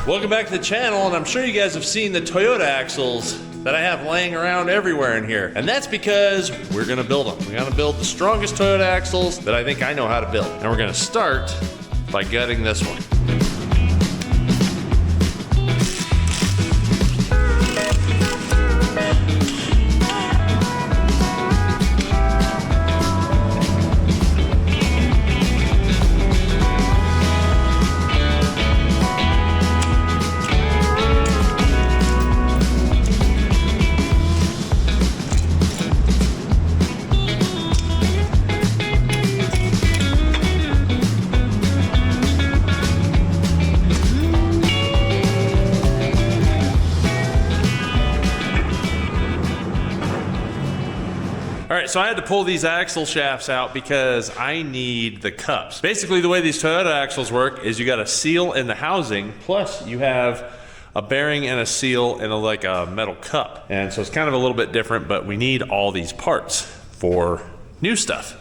Welcome back to the channel, and I'm sure you guys have seen the Toyota axles that I have laying around everywhere in here. And that's because we're gonna build them. We're gonna build the strongest Toyota axles that I think I know how to build. And we're gonna start by gutting this one. Alright, so I had to pull these axle shafts out because I need the cups. Basically, the way these Toyota axles work is you got a seal in the housing, plus you have a bearing and a seal in like a metal cup. And so it's kind of a little bit different, but we need all these parts for new stuff.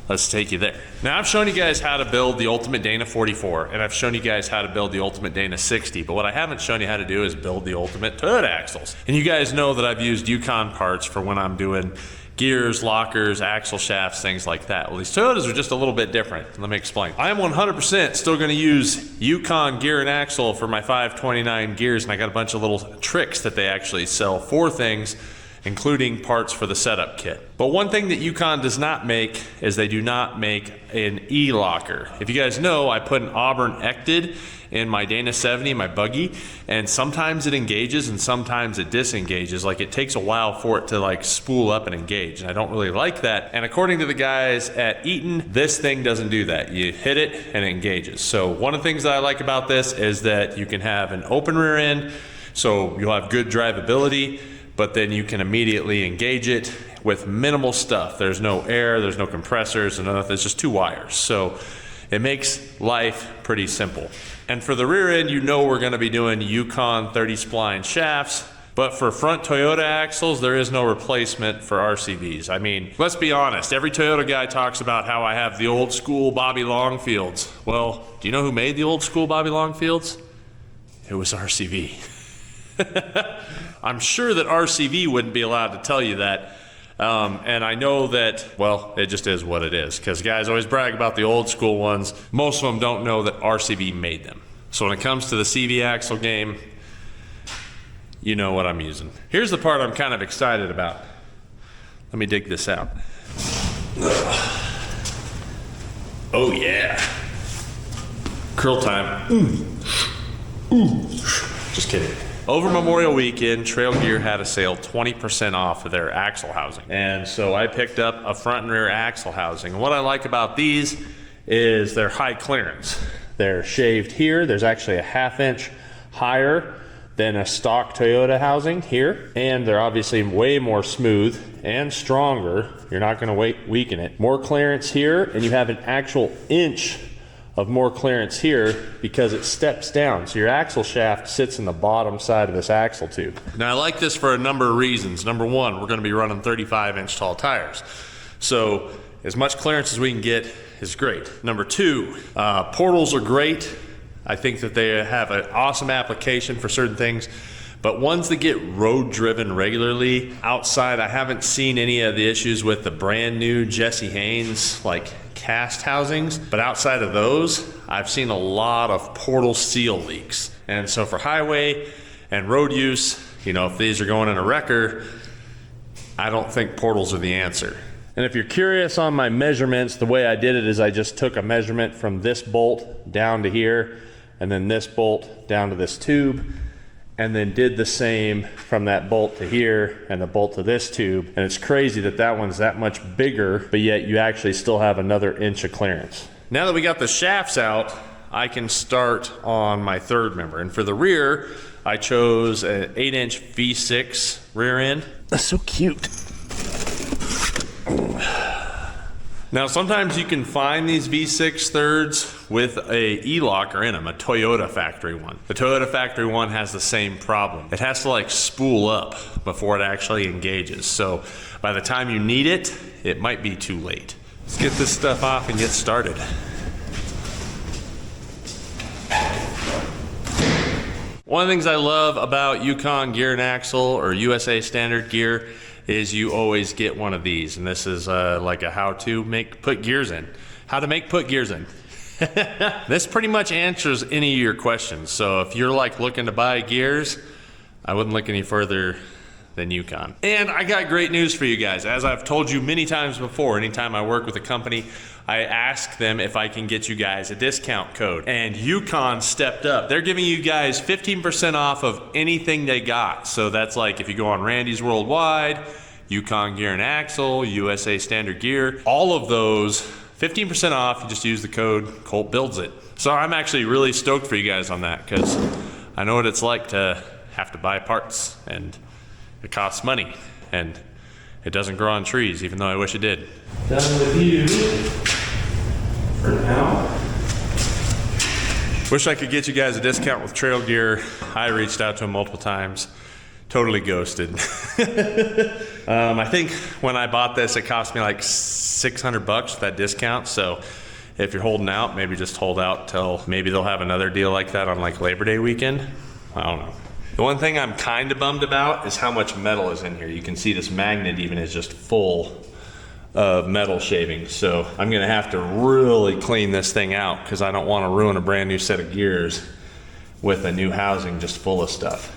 Let's take you there. Now, I've shown you guys how to build the Ultimate Dana 44, and I've shown you guys how to build the Ultimate Dana 60, but what I haven't shown you how to do is build the Ultimate Toyota axles. And you guys know that I've used Yukon parts for when I'm doing gears, lockers, axle shafts, things like that. Well, these Toyotas are just a little bit different. Let me explain. I am 100% still gonna use Yukon gear and axle for my 529 gears, and I got a bunch of little tricks that they actually sell for things, including parts for the setup kit. But one thing that Yukon does not make is they do not make an E-locker. If you guys know, I put an Auburn Ected in my Dana 70, my buggy, and sometimes it engages and sometimes it disengages. Like, it takes a while for it to like spool up and engage, and I don't really like that. And according to the guys at Eaton, this thing doesn't do that. You hit it and it engages. So one of the things that I like about this is that you can have an open rear end, so you'll have good drivability, but then you can immediately engage it with minimal stuff. There's no air, there's no compressors, and nothing. It's just two wires. So it makes life pretty simple. And for the rear end, you know we're gonna be doing Yukon 30 spline shafts, but for front Toyota axles, there is no replacement for RCVs. I mean, let's be honest, every Toyota guy talks about how I have the old school Bobby Longfields. Well, do you know who made the old school Bobby Longfields? It was RCV. I'm sure that RCV wouldn't be allowed to tell you that. And I know that, well, it just is what it is, because guys always brag about the old school ones. Most of them don't know that RCV made them. So when it comes to the CV axle game, you know what I'm using. Here's the part I'm kind of excited about. Let me dig this out. Oh yeah. Curl time. Just kidding. Over Memorial Weekend, Trail Gear had a sale 20% off of their axle housing. And so I picked up a front and rear axle housing. And what I like about these is they're high clearance. They're shaved here. There's actually a 1/2 inch higher than a stock Toyota housing here. And they're obviously way more smooth and stronger. You're not gonna weaken it. More clearance here, and you have an actual inch of more clearance here because it steps down. So your axle shaft sits in the bottom side of this axle tube. Now I like this for a number of reasons. Number one, we're gonna be running 35-inch tall tires. So as much clearance as we can get is great. Number two, portals are great. I think that they have an awesome application for certain things, but ones that get road driven regularly outside, I haven't seen any of the issues with the brand new Jesse Haynes, like cast housings, but outside of those, I've seen a lot of portal seal leaks. And so for highway and road use, you know, if these are going in a wrecker, I don't think portals are the answer. And if you're curious on my measurements, the way I did it is I just took a measurement from this bolt down to here, and then this bolt down to this tube, and then did the same from that bolt to here and the bolt to this tube. And it's crazy that that one's that much bigger, but yet you actually still have another inch of clearance. Now that we got the shafts out, I can start on my third member. And for the rear, I chose an 8-inch V6 rear end. That's so cute. Now sometimes you can find these V6 thirds with a E-locker in them, a Toyota factory one. The Toyota factory one has the same problem. It has to like spool up before it actually engages. So by the time you need it, it might be too late. Let's get this stuff off and get started. One of the things I love about Yukon Gear and Axle or USA Standard Gear is you always get one of these. And this is like a how to put gears in. How to put gears in. This pretty much answers any of your questions. So if you're like looking to buy gears, I wouldn't look any further than Yukon. And I got great news for you guys. As I've told you many times before, anytime I work with a company, I ask them if I can get you guys a discount code. And Yukon stepped up. They're giving you guys 15% off of anything they got. So that's like if you go on Randy's Worldwide, Yukon Gear and Axle, USA Standard Gear, all of those, 15% off, you just use the code Colt Builds It. So I'm actually really stoked for you guys on that because I know what it's like to have to buy parts and it costs money and it doesn't grow on trees, even though I wish it did. Done with you for now. Wish I could get you guys a discount with Trail Gear. I reached out to them multiple times. Totally ghosted. I think when I bought this, it cost me like $600 with that discount. So if you're holding out, maybe just hold out till maybe they'll have another deal like that on like Labor Day weekend. I don't know. The one thing I'm kind of bummed about is how much metal is in here. You can see this magnet even is just full of metal shavings. So I'm gonna have to really clean this thing out because I don't want to ruin a brand new set of gears with a new housing just full of stuff.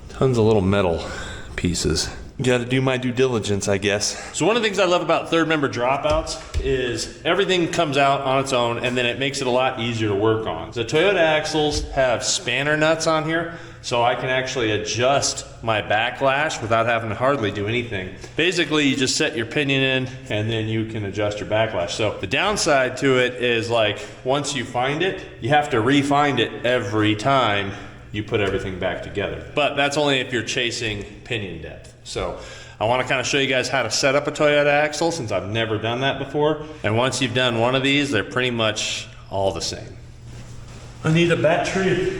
Tons of little metal pieces. Gotta do my due diligence, I guess. So one of the things I love about third member dropouts is everything comes out on its own and then it makes it a lot easier to work on. The Toyota axles have spanner nuts on here, so I can actually adjust my backlash without having to hardly do anything. Basically, you just set your pinion in and then you can adjust your backlash. So the downside to it is like, once you find it, you have to re-find it every time you put everything back together. But that's only if you're chasing pinion depth. So I want to kind of show you guys how to set up a Toyota axle since I've never done that before. And once you've done one of these, they're pretty much all the same. I need a battery.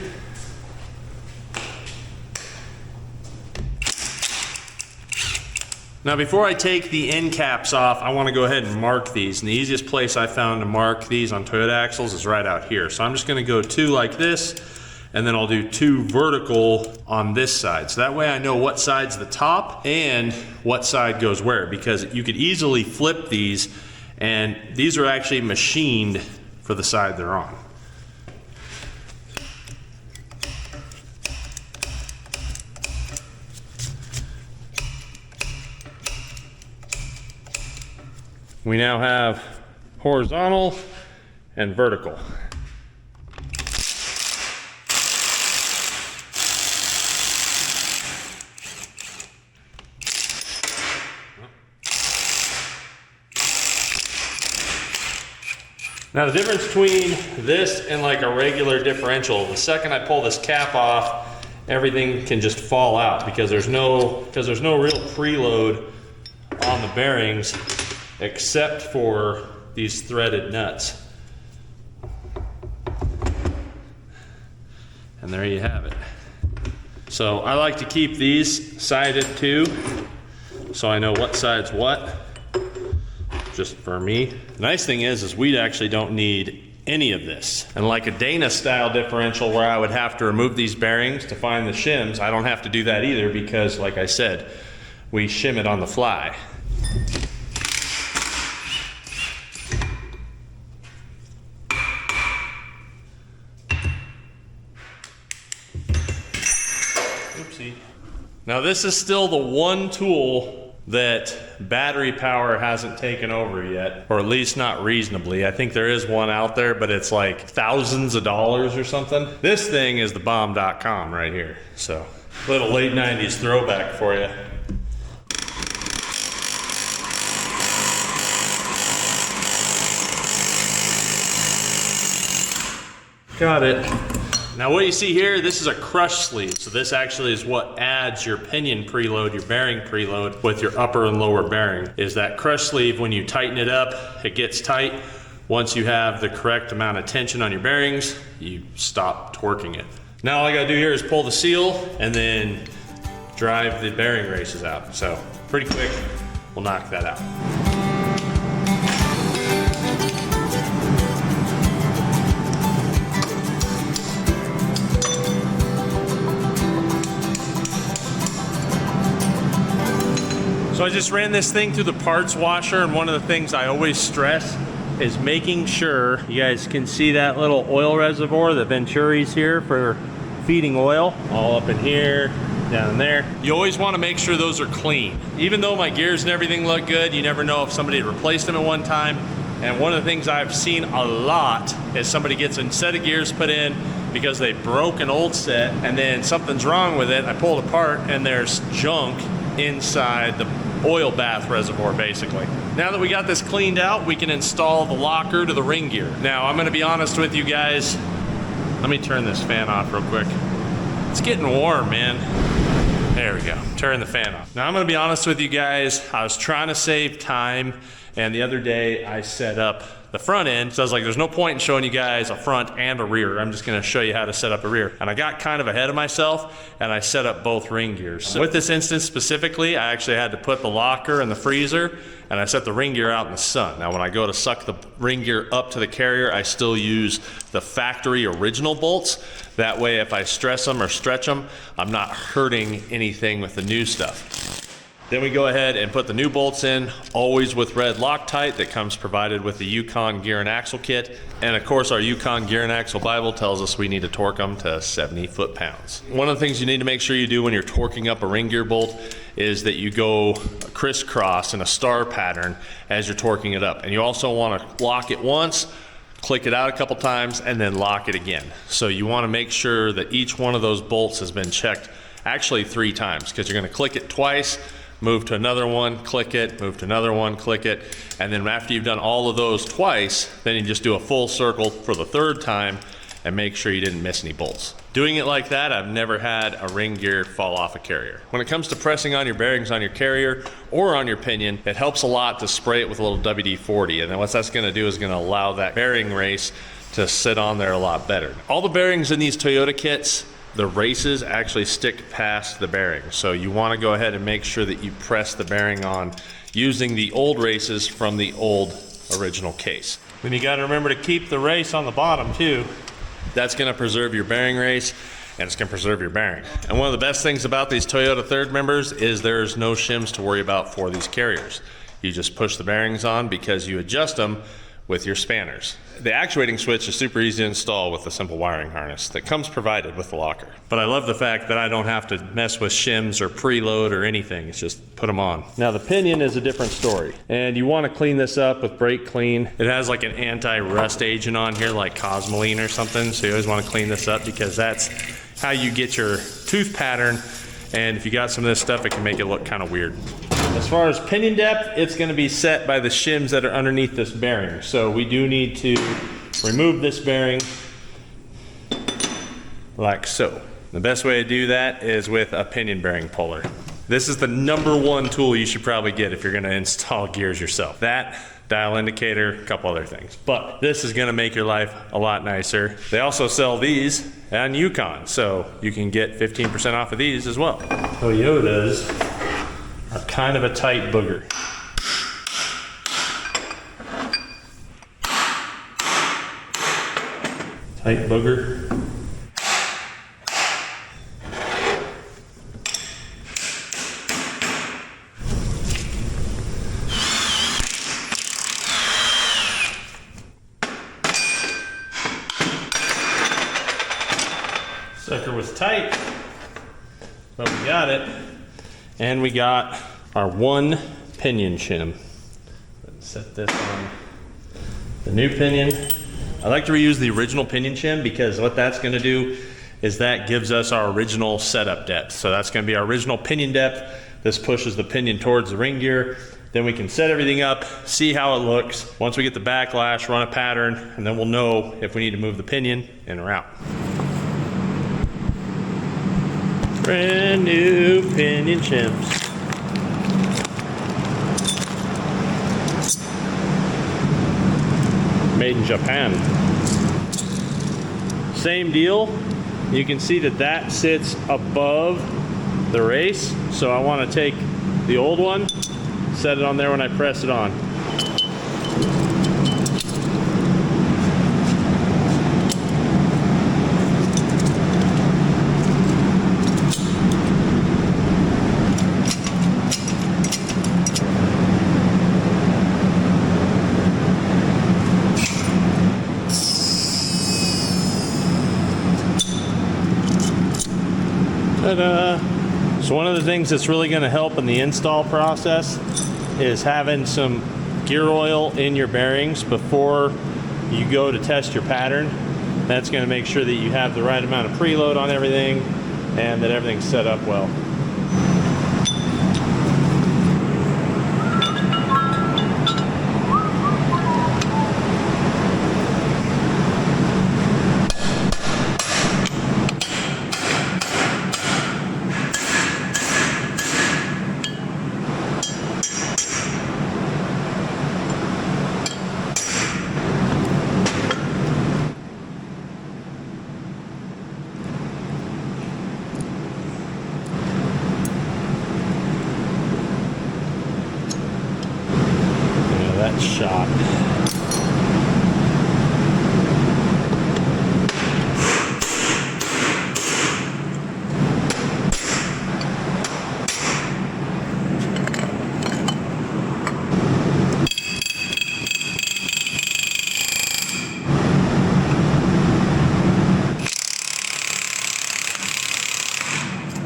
Now before I take the end caps off, I want to go ahead and mark these. And the easiest place I found to mark these on Toyota axles is right out here. So I'm just going to go 2 like this, and then I'll do 2 vertical on this side. So that way I know what side's the top and what side goes where, because you could easily flip these, and these are actually machined for the side they're on. We now have horizontal and vertical. Now the difference between this and like a regular differential, the second I pull this cap off, everything can just fall out because there's no real preload on the bearings except for these threaded nuts. And there you have it. So I like to keep these sided too, so I know what side's what, just for me. The nice thing is we actually don't need any of this. And like a Dana style differential where I would have to remove these bearings to find the shims, I don't have to do that either because, like I said, we shim it on the fly. Oopsie. Now this is still the one tool that battery power hasn't taken over yet, or at least not reasonably. I think there is one out there, but it's like thousands of dollars or something. This thing is the bomb.com right here. So, little late 90s throwback for you. Got it. Now what you see here, this is a crush sleeve. So this actually is what adds your pinion preload, your bearing preload with your upper and lower bearing. Is that crush sleeve, when you tighten it up, it gets tight. Once you have the correct amount of tension on your bearings, you stop torquing it. Now all I gotta do here is pull the seal and then drive the bearing races out. So pretty quick, we'll knock that out. So I just ran this thing through the parts washer, and one of the things I always stress is making sure, you guys can see that little oil reservoir, the Venturi's here for feeding oil, all up in here, down in there. You always want to make sure those are clean. Even though my gears and everything look good, you never know if somebody had replaced them at one time. And one of the things I've seen a lot is somebody gets a set of gears put in because they broke an old set, and then something's wrong with it. I pull it apart and there's junk inside the oil bath reservoir, basically. Now that we got this cleaned out, we can install the locker to the ring gear. Now, I'm gonna be honest with you guys. Let me turn this fan off real quick. It's getting warm, man. There we go, turn the fan off. Now, I'm gonna be honest with you guys. I was trying to save time, and the other day I set up the front end. So I was like, there's no point in showing you guys a front and a rear. I'm just gonna show you how to set up a rear. And I got kind of ahead of myself, and I set up both ring gears. So with this instance specifically, I actually had to put the locker in the freezer, and I set the ring gear out in the sun. Now when I go to suck the ring gear up to the carrier, I still use the factory original bolts. That way if I stress them or stretch them, I'm not hurting anything with the new stuff. Then we go ahead and put the new bolts in, always with red Loctite that comes provided with the Yukon gear and axle kit. And of course our Yukon gear and axle Bible tells us we need to torque them to 70 foot-pounds. One of the things you need to make sure you do when you're torquing up a ring gear bolt is that you go crisscross in a star pattern as you're torquing it up. And you also want to lock it once, click it out a couple times, and then lock it again. So you want to make sure that each one of those bolts has been checked actually 3 times, because you're going to click it twice, move to another one, click it, move to another one, click it, and then after you've done all of those twice, then you just do a full circle for the 3rd time and make sure you didn't miss any bolts. Doing it like that, I've never had a ring gear fall off a carrier. When it comes to pressing on your bearings on your carrier or on your pinion, it helps a lot to spray it with a little WD-40, and then what that's gonna do is gonna allow that bearing race to sit on there a lot better. All the bearings in these Toyota kits, the races actually stick past the bearing. So you want to go ahead and make sure that you press the bearing on using the old races from the old original case. Then you got to remember to keep the race on the bottom too. That's going to preserve your bearing race, and it's going to preserve your bearing. And one of the best things about these Toyota third members is there's no shims to worry about for these carriers. You just push the bearings on because you adjust them with your spanners. The actuating switch is super easy to install with a simple wiring harness that comes provided with the locker. But I love the fact that I don't have to mess with shims or preload or anything. It's just put them on. Now the pinion is a different story, and you want to clean this up with brake clean. It has like an anti-rust agent on here like Cosmoline or something, so you always want to clean this up because that's how you get your tooth pattern, and if you got some of this stuff, it can make it look kind of weird. As far as pinion depth, it's going to be set by the shims that are underneath this bearing. So we do need to remove this bearing like so. The best way to do that is with a pinion bearing puller. This is the #1 tool you should probably get if you're going to install gears yourself. That, dial indicator, a couple other things. But this is going to make your life a lot nicer. They also sell these on Yukon, so you can get 15% off of these as well. Toyotas are kind of a tight booger. Tight booger. Sucker was tight, but we got it. And we got our 1 pinion shim. Let's set this on the new pinion. I like to reuse the original pinion shim because what that's going to do is that gives us our original setup depth. So that's going to be our original pinion depth. This pushes the pinion towards the ring gear. Then we can set everything up, see how it looks. Once we get the backlash, run a pattern, and then we'll know if we need to move the pinion in or out. Brand new pinion shims. Made in Japan. Same deal. You can see that that sits above the race. So I want to take the old one, set it on there when I press it on. Ta-da! So one of the things that's really going to help in the install process is having some gear oil in your bearings before you go to test your pattern. That's going to make sure that you have the right amount of preload on everything and that everything's set up well. Shot.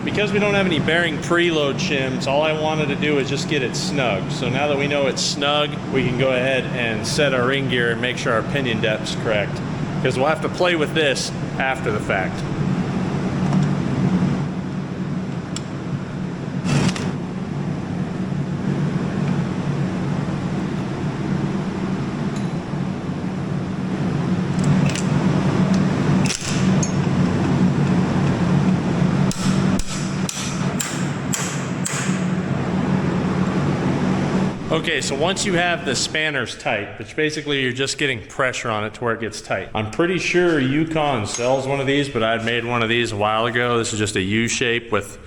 Because we don't have any bearing preload shims, all I wanted to do is just get it snug. So now that we know it's snug, we can go ahead and set our ring gear and make sure our pinion depth's correct. Because we'll have to play with this after the fact. Okay, so once you have the spanners tight, which basically you're just getting pressure on it to where it gets tight. I'm pretty sure Yukon sells one of these, but I'd made one of these a while ago. This is just a U shape with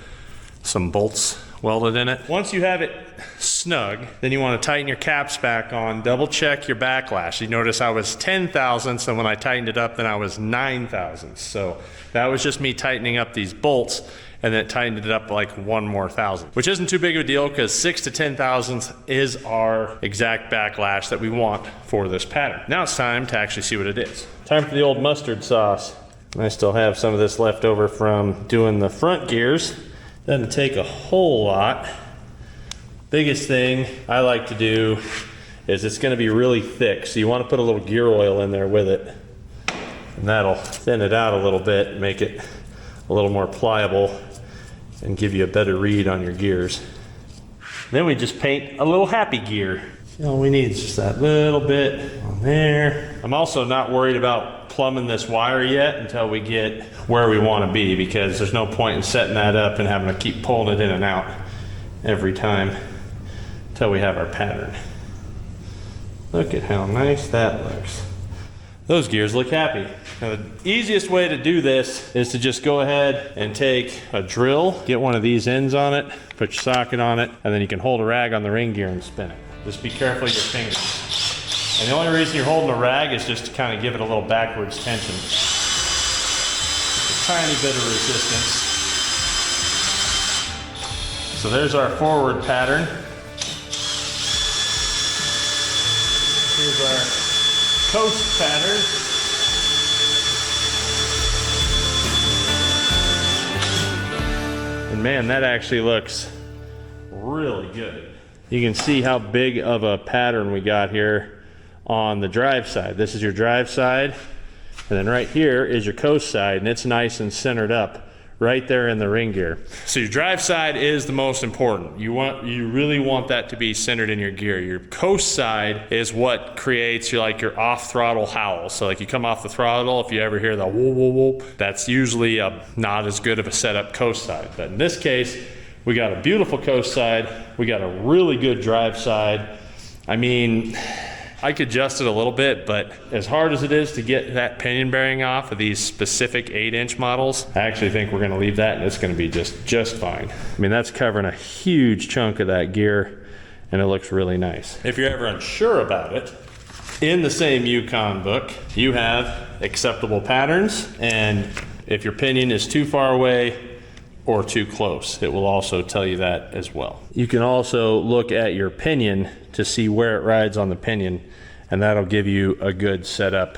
some bolts welded in it. Once you have it snug, then you want to tighten your caps back on, double check your backlash. You notice I was 10 thousandths, and when I tightened it up, then I was 9 thousandths. So that was just me tightening up these bolts, and then tightened it up like 1 more thousandth, which isn't too big of a deal because 6 to 10 thousandths is our exact backlash that we want for this pattern. Now it's time to actually see what it is. Time for the old mustard sauce. I still have some of this left over from doing the front gears. Doesn't take a whole lot. Biggest thing I like to do is it's going to be really thick, so you want to put a little gear oil in there with it, and that'll thin it out a little bit and make it a little more pliable and give you a better read on your gears. Then we just paint a little happy gear. All we need is just that little bit on there. I'm also not worried about plumbing this wire yet until we get where we want to be, because there's no point in setting that up and having to keep pulling it in and out every time until we have our pattern. Look at how nice that looks. Those gears look happy. Now the easiest way to do this is to just go ahead and take a drill, get one of these ends on it, put your socket on it, and then you can hold a rag on the ring gear and spin it. Just be careful of your fingers. And the only reason you're holding a rag is just to kind of give it a little backwards tension. A tiny bit of resistance. So there's our forward pattern. Here's our coast pattern. And man, that actually looks really good. You can see how big of a pattern we got here on the drive side. This is your drive side, and then right here is your coast side, and it's nice and centered up right there in the ring gear. So your drive side is the most important. You really want that to be centered in your gear. Your coast side is what creates your off throttle howl. So like you come off the throttle, if you ever hear the whoop whoop whoop, that's usually not as good of a setup coast side. But in this case, we got a beautiful coast side. We got a really good drive side. I mean, I could adjust it a little bit, but as hard as it is to get that pinion bearing off of these specific 8-inch models, I actually think we're gonna leave that and it's gonna be just fine. I mean, that's covering a huge chunk of that gear and it looks really nice. If you're ever unsure about it, in the same Yukon book, you have acceptable patterns, and if your pinion is too far away or too close, it will also tell you that as well. You can also look at your pinion to see where it rides on the pinion, and that'll give you a good setup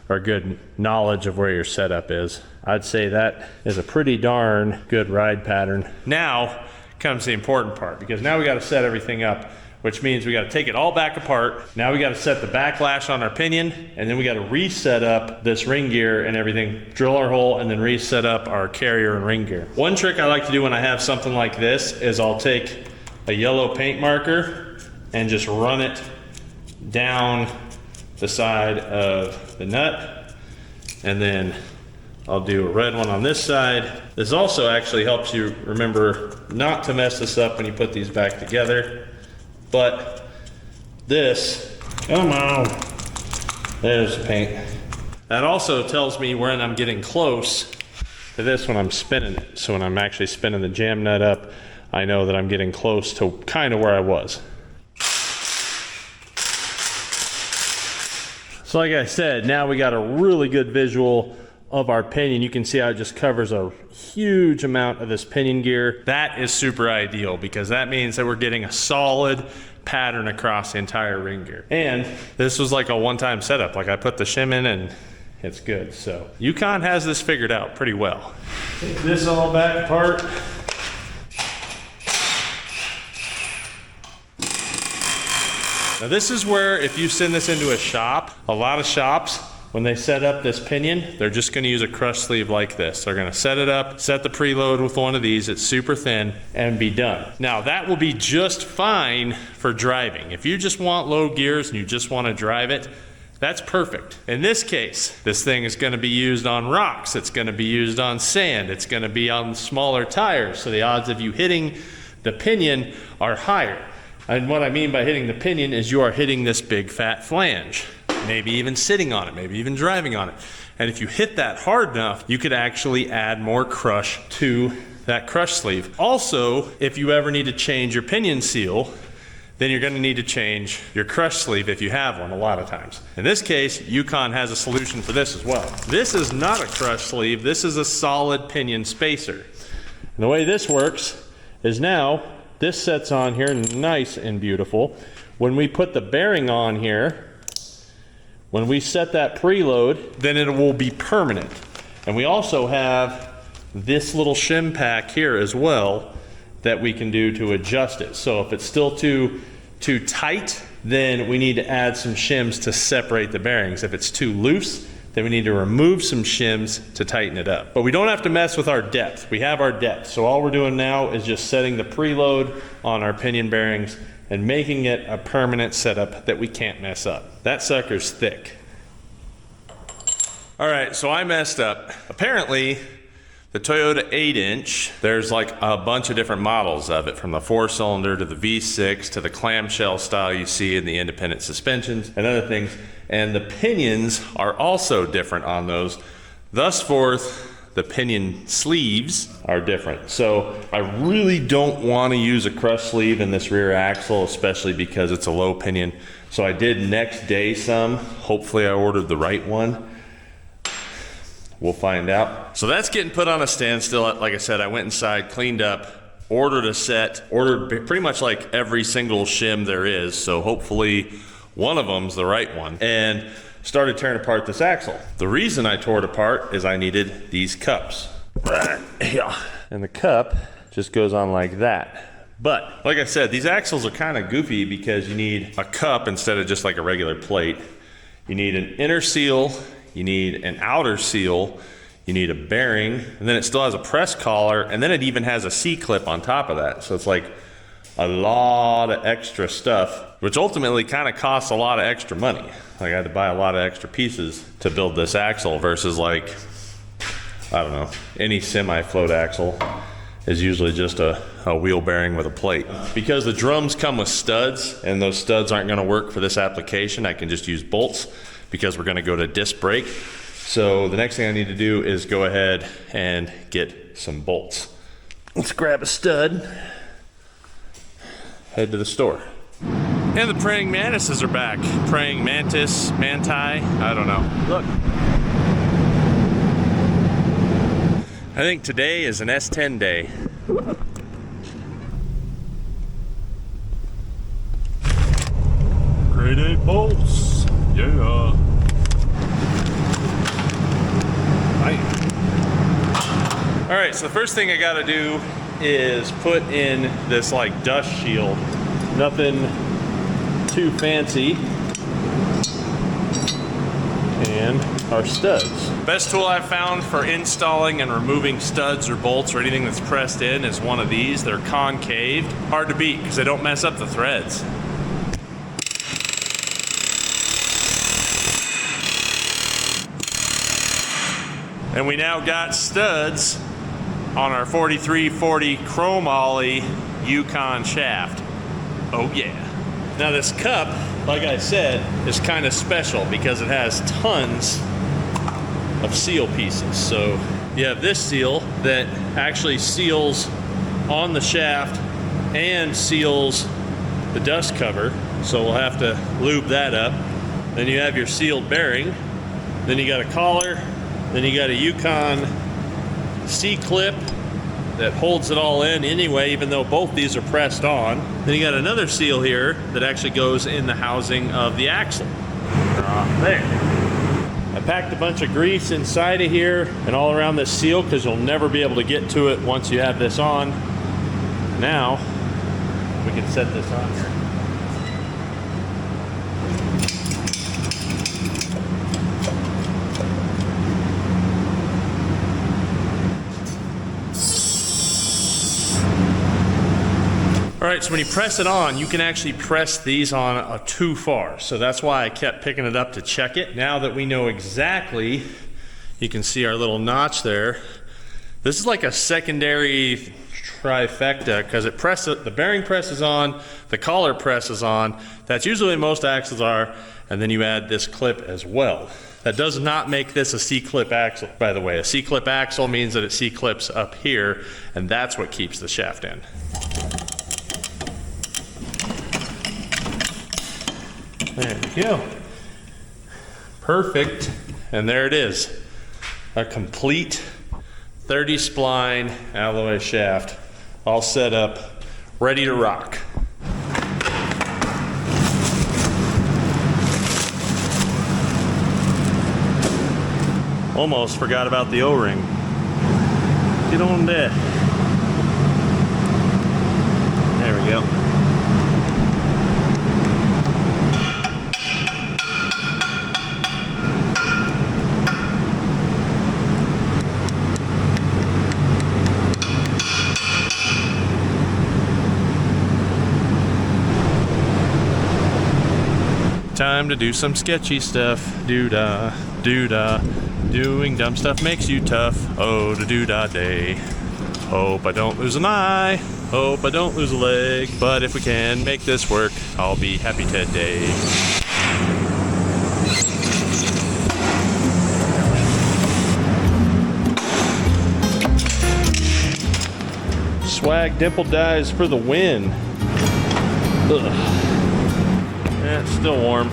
or good knowledge of where your setup is. I'd say that is a pretty darn good ride pattern. Now comes the important part, because now we got to set everything up, which means we got to take it all back apart. Now we got to set the backlash on our pinion, and then we got to reset up this ring gear and everything, drill our hole, and then reset up our carrier and ring gear. One trick I like to do when I have something like this is I'll take a yellow paint marker and just run it down the side of the nut, and then I'll do a red one on this side. This also actually helps you remember not to mess this up when you put these back together. But this, come on, there's the paint. That also tells me when I'm getting close to this when I'm spinning it. So when I'm actually spinning the jam nut up, I know that I'm getting close to kind of where I was. So like I said, now we got a really good visual of our pinion. You can see how it just covers a huge amount of this pinion gear. That is super ideal, because that means that we're getting a solid pattern across the entire ring gear. And this was like a one-time setup. Like I put the shim in and it's good. So Yukon has this figured out pretty well. Take this all back apart. Now this is where, if you send this into a shop, a lot of shops, when they set up this pinion, they're just gonna use a crush sleeve like this. They're gonna set it up, set the preload with one of these, it's super thin, and be done. Now that will be just fine for driving. If you just want low gears and you just wanna drive it, that's perfect. In this case, this thing is gonna be used on rocks, it's gonna be used on sand, it's gonna be on smaller tires, so the odds of you hitting the pinion are higher. And what I mean by hitting the pinion is you are hitting this big fat flange. Maybe even sitting on it, maybe even driving on it. And if you hit that hard enough, you could actually add more crush to that crush sleeve. Also, if you ever need to change your pinion seal, then you're gonna need to change your crush sleeve if you have one a lot of times. In this case, Yukon has a solution for this as well. This is not a crush sleeve, this is a solid pinion spacer. And the way this works is now, this sets on here nice and beautiful. When we put the bearing on here, when we set that preload, then it will be permanent. And we also have this little shim pack here as well that we can do to adjust it. So if it's still too tight, then we need to add some shims to separate the bearings. If it's too loose, then we need to remove some shims to tighten it up. But we don't have to mess with our depth. We have our depth. So all we're doing now is just setting the preload on our pinion bearings and making it a permanent setup that we can't mess up. That sucker's thick. All right, so I messed up. Apparently, the Toyota 8-inch, there's like a bunch of different models of it, from the 4-cylinder to the V6 to the clamshell style you see in the independent suspensions and other things. And the pinions are also different on those. Thus forth, the pinion sleeves are different. So I really don't want to use a crush sleeve in this rear axle, especially because it's a low pinion. So I did next day some. Hopefully I ordered the right one. We'll find out. So that's getting put on a standstill. Like I said, I went inside, cleaned up, ordered a set, ordered pretty much like every single shim there is. So hopefully one of them's the right one. And started tearing apart this axle. The reason I tore it apart is I needed these cups. And the cup just goes on like that. But like I said, these axles are kind of goofy because you need a cup instead of just like a regular plate. You need an inner seal, you need an outer seal, you need a bearing, and then it still has a press collar, and then it even has a C-clip on top of that. So it's like a lot of extra stuff, which ultimately kind of costs a lot of extra money. Like I had to buy a lot of extra pieces to build this axle versus like, I don't know, any semi-float axle is usually just a wheel bearing with a plate. Because the drums come with studs and those studs aren't gonna work for this application, I can just use bolts because we're gonna go to disc brake. So the next thing I need to do is go ahead and get some bolts. Let's grab a stud, head to the store. And the praying mantises are back. Praying mantis, manti, I don't know. Look. I think today is an S10 day. Grade 8 bolts, yeah. right, so the first thing I gotta do is put in this like dust shield. Nothing too fancy. And our studs. Best tool I've found for installing and removing studs or bolts or anything that's pressed in is one of these. They're concaved. Hard to beat because they don't mess up the threads. And we now got studs on our 4340 chromoly Yukon shaft. Oh yeah. Now this cup, like I said, is kind of special because it has tons of seal pieces. So you have this seal that actually seals on the shaft and seals the dust cover. So we'll have to lube that up. Then you have your sealed bearing. Then you got a collar. Then you got a Yukon C-clip that holds it all in anyway, even though both these are pressed on. Then you got another seal here that actually goes in the housing of the axle. There. I packed a bunch of grease inside of here and all around this seal because you'll never be able to get to it once you have this on. Now, we can set this on here. All right, so when you press it on, you can actually press these on too far. So that's why I kept picking it up to check it. Now that we know exactly, you can see our little notch there. This is like a secondary trifecta because the bearing presses on, the collar presses on. That's usually what most axles are. And then you add this clip as well. That does not make this a C-clip axle, by the way. A C-clip axle means that it C-clips up here, and that's what keeps the shaft in. There we go. Perfect. And there it is. A complete 30 spline alloy shaft, all set up, ready to rock. Almost forgot about the O-ring. Get on there. There we go. Time to do some sketchy stuff. Doo-dah, doo-dah. Doing dumb stuff makes you tough. Oh, da doo-dah day. Hope I don't lose an eye. Hope I don't lose a leg. But if we can make this work, I'll be happy today. Swag dimple dies for the win. Ugh. It's still warm.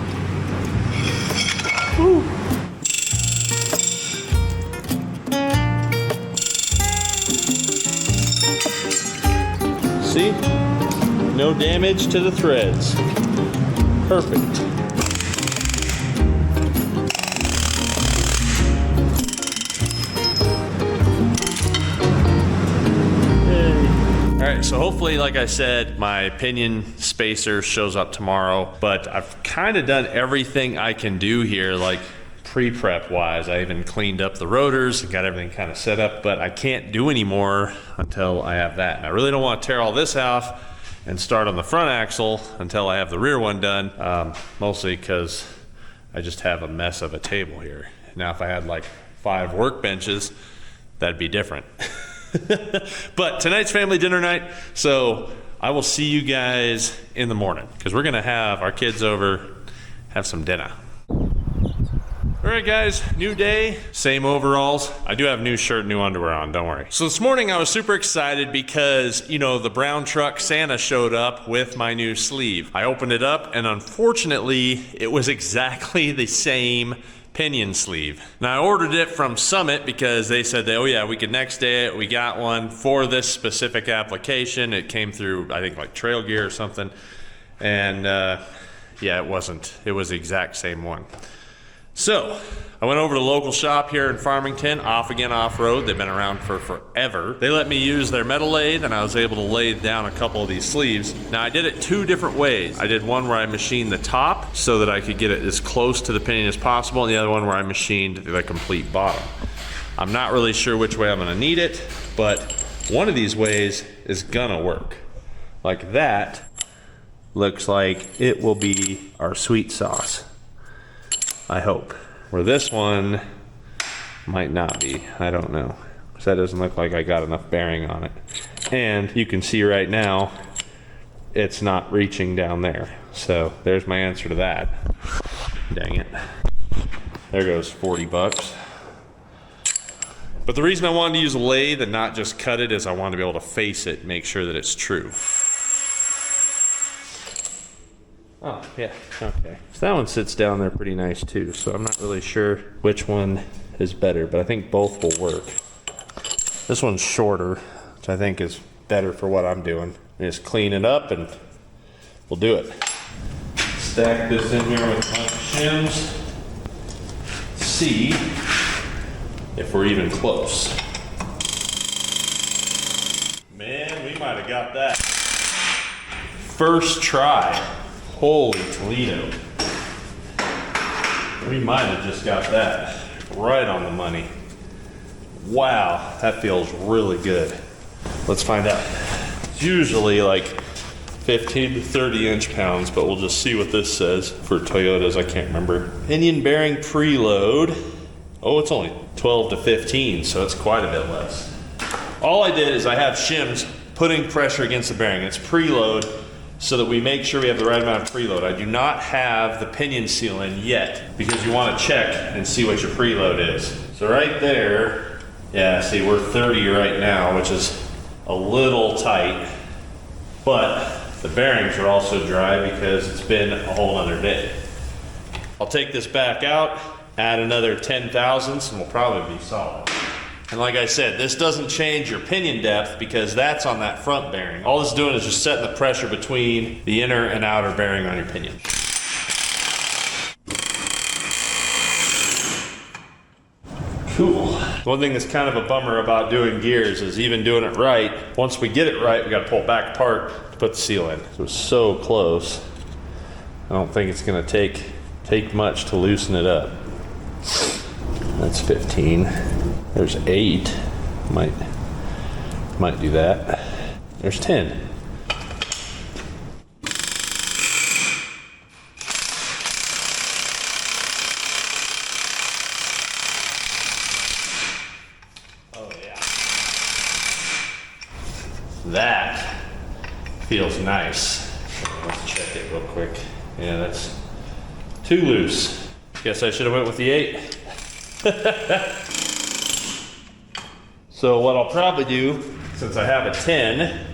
Woo. See? No damage to the threads. Perfect. Alright, so hopefully, like I said, my pinion spacer shows up tomorrow, but I've kind of done everything I can do here, like pre-prep wise. I even cleaned up the rotors and got everything kind of set up, but I can't do any more until I have that. And I really don't want to tear all this off and start on the front axle until I have the rear one done, mostly because I just have a mess of a table here. Now, if I had like 5 workbenches, that'd be different. But tonight's family dinner night, so I will see you guys in the morning because we're gonna have our kids over, have some dinner. All right, guys, new day, same overalls. I do have new shirt, new underwear on, don't worry. So this morning I was super excited because, you know, the brown truck Santa showed up with my new sleeve. I opened it up and unfortunately it was exactly the same pinion sleeve. Now I ordered it from Summit because they said that, oh yeah, we could next day it. We got one for this specific application. It came through, I think, like Trail Gear or something. And yeah, it wasn't. It was the exact same one. So, I went over to the local shop here in Farmington, Off Again Off-Road. They've been around for forever. They let me use their metal lathe, and I was able to lay down a couple of these sleeves. Now, I did it two different ways. I did one where I machined the top so that I could get it as close to the pinion as possible, and the other one where I machined the complete bottom. I'm not really sure which way I'm gonna need it, but one of these ways is gonna work. Like that looks like it will be our sweet sauce, I hope. Where this one might not be, I don't know. Because that doesn't look like I got enough bearing on it. And you can see right now, it's not reaching down there. So there's my answer to that. Dang it. There goes 40 bucks. But the reason I wanted to use a lathe and not just cut it is I wanted to be able to face it, make sure that it's true. Oh, yeah, okay. So that one sits down there pretty nice too, so I'm not really sure which one is better, but I think both will work. This one's shorter, which I think is better for what I'm doing. Just clean it up and we'll do it. Stack this in here with a bunch of shims. See if we're even close. Man, we might have got that. First try. Holy Toledo. We might have just got that right on the money. Wow, that feels really good. Let's find out. It's usually like 15 to 30 inch-pounds, but we'll just see what this says for Toyotas, I can't remember. Pinion bearing preload. Oh, it's only 12 to 15, so it's quite a bit less. All I did is I have shims putting pressure against the bearing. It's preload, so that we make sure we have the right amount of preload. I do not have the pinion seal in yet because you want to check and see what your preload is. So right there, yeah, see, we're 30 right now, which is a little tight, but the bearings are also dry because it's been a whole other day. I'll take this back out, add another 10 thousandths, and we'll probably be solid. And like I said, this doesn't change your pinion depth because that's on that front bearing. All it's doing is just setting the pressure between the inner and outer bearing on your pinion. Cool. One thing that's kind of a bummer about doing gears is even doing it right, once we get it right, we gotta pull it back apart to put the seal in. So it's so close. I don't think it's gonna take much to loosen it up. That's 15. There's 8. Might do that. There's 10. Oh yeah. That feels nice. Let's check it real quick. Yeah, that's too loose. Guess I should have went with the 8. So what I'll probably do, since I have a 10,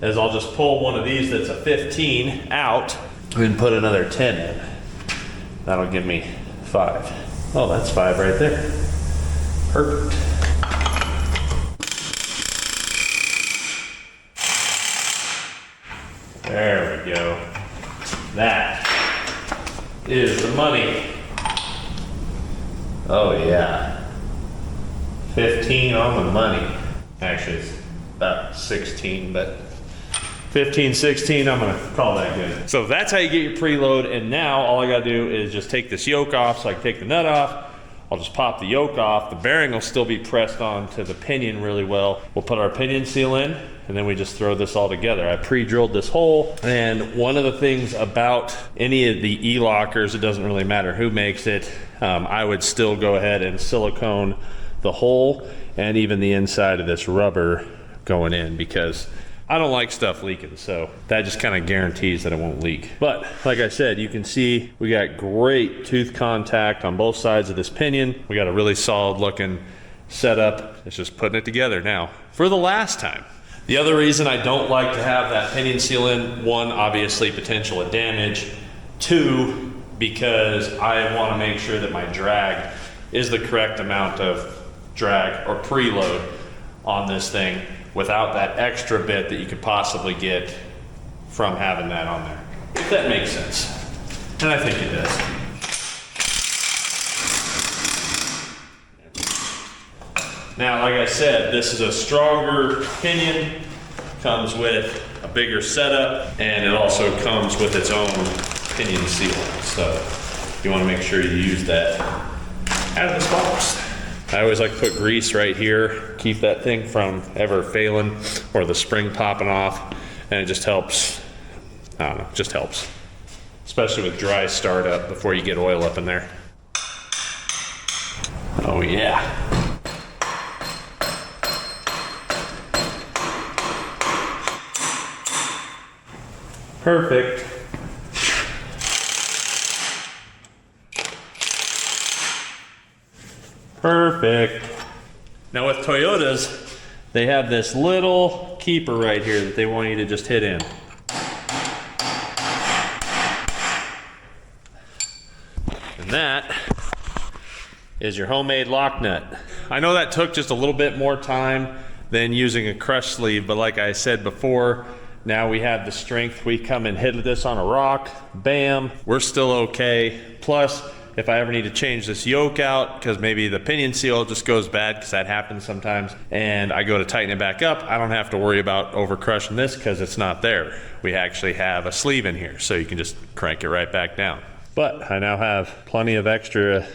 is I'll just pull one of these that's a 15 out and put another 10 in. That'll give me 5. Oh, that's 5 right there. Perfect. There we go. That is the money. Oh yeah. 15 on the money. Actually, it's about 16, but 15, 16, I'm gonna call that good. So that's how you get your preload, and now all I gotta do is just take this yoke off so I can take the nut off. I'll just pop the yoke off. The bearing will still be pressed onto the pinion really well. We'll put our pinion seal in, and then we just throw this all together. I pre-drilled this hole, and one of the things about any of the e-lockers, it doesn't really matter who makes it, I would still go ahead and silicone the hole and even the inside of this rubber going in, because I don't like stuff leaking, so that just kind of guarantees that it won't leak. But like I said, you can see we got great tooth contact on both sides of this pinion. We got a really solid looking setup. It's just putting it together now for the last time. The other reason I don't like to have that pinion seal in, one, obviously potential of damage. Two, because I want to make sure that my drag is the correct amount of drag or preload on this thing without that extra bit that you could possibly get from having that on there. If that makes sense. And I think it does. Now, like I said, this is a stronger pinion, comes with a bigger setup, and it also comes with its own pinion sealant. So you want to make sure you use that out of this box. I always like to put grease right here, keep that thing from ever failing or the spring popping off, and it just helps, I don't know, just helps. Especially with dry startup before you get oil up in there. Oh yeah. Perfect. Perfect. Now with Toyotas, they have this little keeper right here that they want you to just hit in. And that is your homemade lock nut. I know that took just a little bit more time than using a crush sleeve, but like I said before, now we have the strength. We come and hit this on a rock, bam, we're still okay. Plus, if I ever need to change this yoke out, because maybe the pinion seal just goes bad, because that happens sometimes, and I go to tighten it back up, I don't have to worry about over crushing this because it's not there. We actually have a sleeve in here, so you can just crank it right back down. But I now have plenty of extra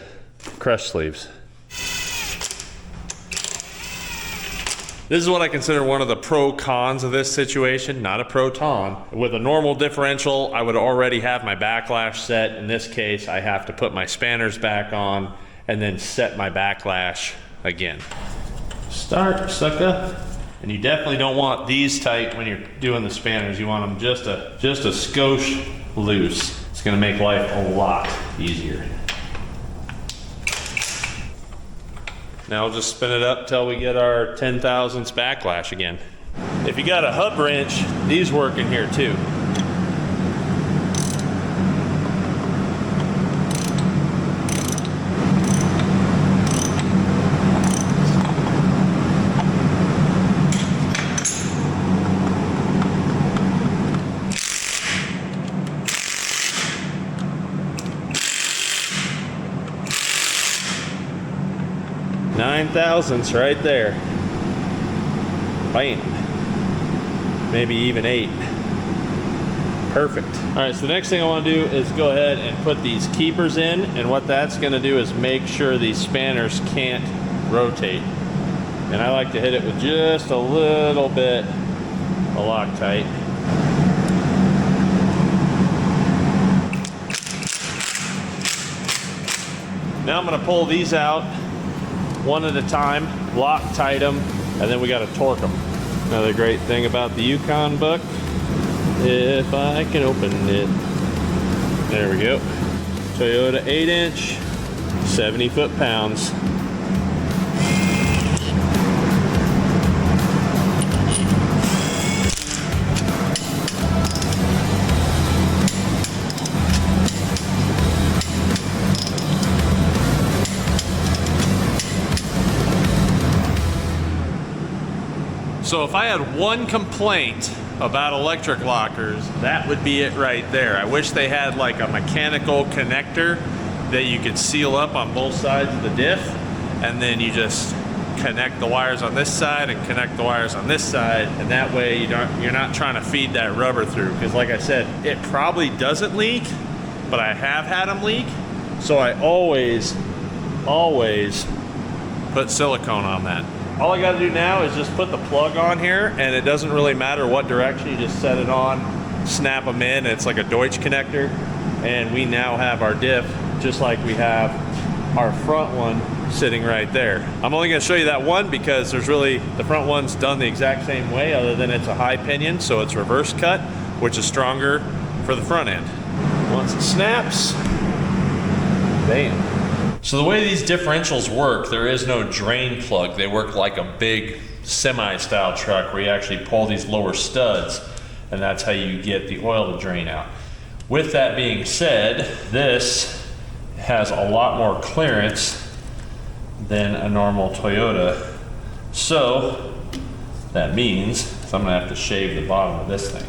crush sleeves. This is what I consider one of the pro cons of this situation, not a pro ton. With a normal differential, I would already have my backlash set. In this case, I have to put my spanners back on and then set my backlash again. Start, sucker. And you definitely don't want these tight when you're doing the spanners. You want them just a skosh loose. It's gonna make life a lot easier. Now we'll just spin it up till we get our 10 thousandths backlash again. If you got a hub wrench, these work in here too. Nine thousandths right there. Bam. Maybe even 8. Perfect. All right, so the next thing I want to do is go ahead and put these keepers in, and what that's going to do is make sure these spanners can't rotate. And I like to hit it with just a little bit of Loctite. Now I'm going to pull these out one at a time, Loctite them, and then we got to torque them. Another great thing about the Yukon book, if I can open it, there we go. Toyota 8-inch, 70 foot-pounds. So if I had one complaint about electric lockers, that would be it right there. I wish they had like a mechanical connector that you could seal up on both sides of the diff, and then you just connect the wires on this side and connect the wires on this side, and that way you're not trying to feed that rubber through. Because like I said, it probably doesn't leak, but I have had them leak, so I always put silicone on that. All I gotta do now is just put the plug on here, and it doesn't really matter what direction, you just set it on, snap them in, it's like a Deutsch connector, and we now have our diff just like we have our front one sitting right there. I'm only gonna show you that one because the front one's done the exact same way, other than it's a high pinion, so it's reverse cut, which is stronger for the front end. Once it snaps, bam. So the way these differentials work, there is no drain plug. They work like a big semi-style truck where you actually pull these lower studs, and that's how you get the oil to drain out. With that being said, this has a lot more clearance than a normal Toyota. So that means I'm gonna have to shave the bottom of this thing.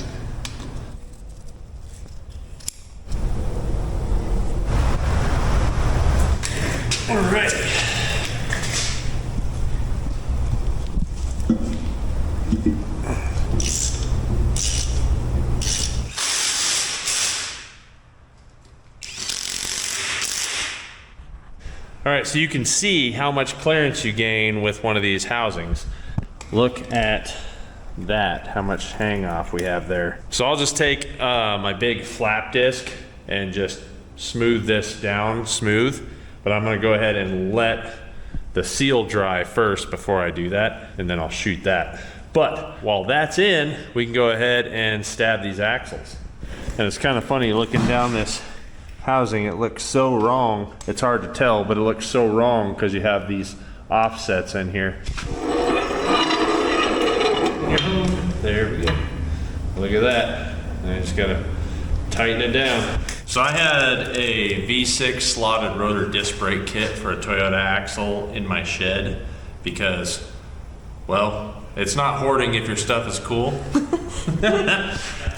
All right. All right, so you can see how much clearance you gain with one of these housings. Look at that, how much hang off we have there. So I'll just take my big flap disc and just smooth this down smooth, but I'm gonna go ahead and let the seal dry first before I do that, and then I'll shoot that. But while that's in, we can go ahead and stab these axles. And it's kind of funny looking down this housing, it looks so wrong. It's hard to tell, but it looks so wrong because you have these offsets in here. There we go. Look at that. And I just gotta tighten it down. So I had a V6 slotted rotor disc brake kit for a Toyota axle in my shed because, well, it's not hoarding if your stuff is cool.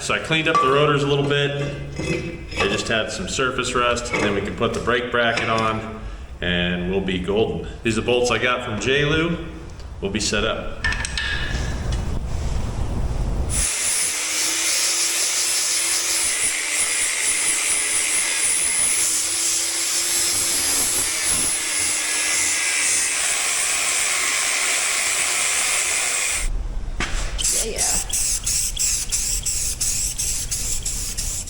So I cleaned up the rotors a little bit. They just had some surface rust, and then we can put the brake bracket on and we'll be golden. These are bolts I got from J-Lou. We'll be set up.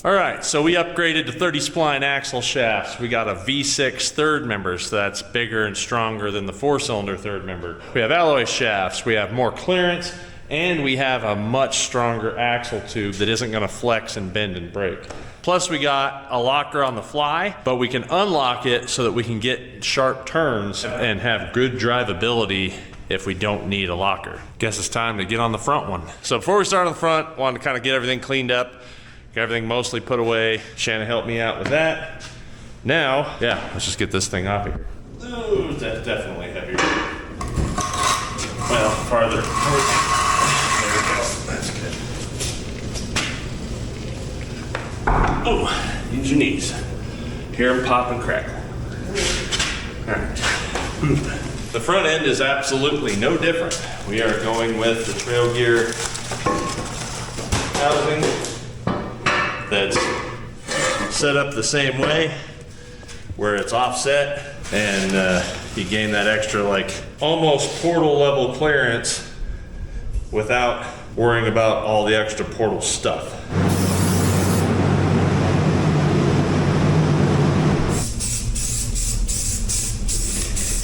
All right, so we upgraded to 30 spline axle shafts. We got a V6 third member, so that's bigger and stronger than the 4-cylinder third member. We have alloy shafts, we have more clearance, and we have a much stronger axle tube that isn't gonna flex and bend and break. Plus we got a locker on the fly, but we can unlock it so that we can get sharp turns and have good drivability if we don't need a locker. Guess it's time to get on the front one. So before we start on the front, I wanted to kind of get everything cleaned up. Got everything mostly put away. Shanna helped me out with that. Now, yeah, let's just get this thing off of here. Ooh, that's definitely heavier. Well, farther. There we go. That's good. Oh, use your knees. Hear them pop and crackle. All right. The front end is absolutely no different. We are going with the trail gear housing. That's set up the same way, where it's offset, and you gain that extra, like, almost portal level clearance without worrying about all the extra portal stuff.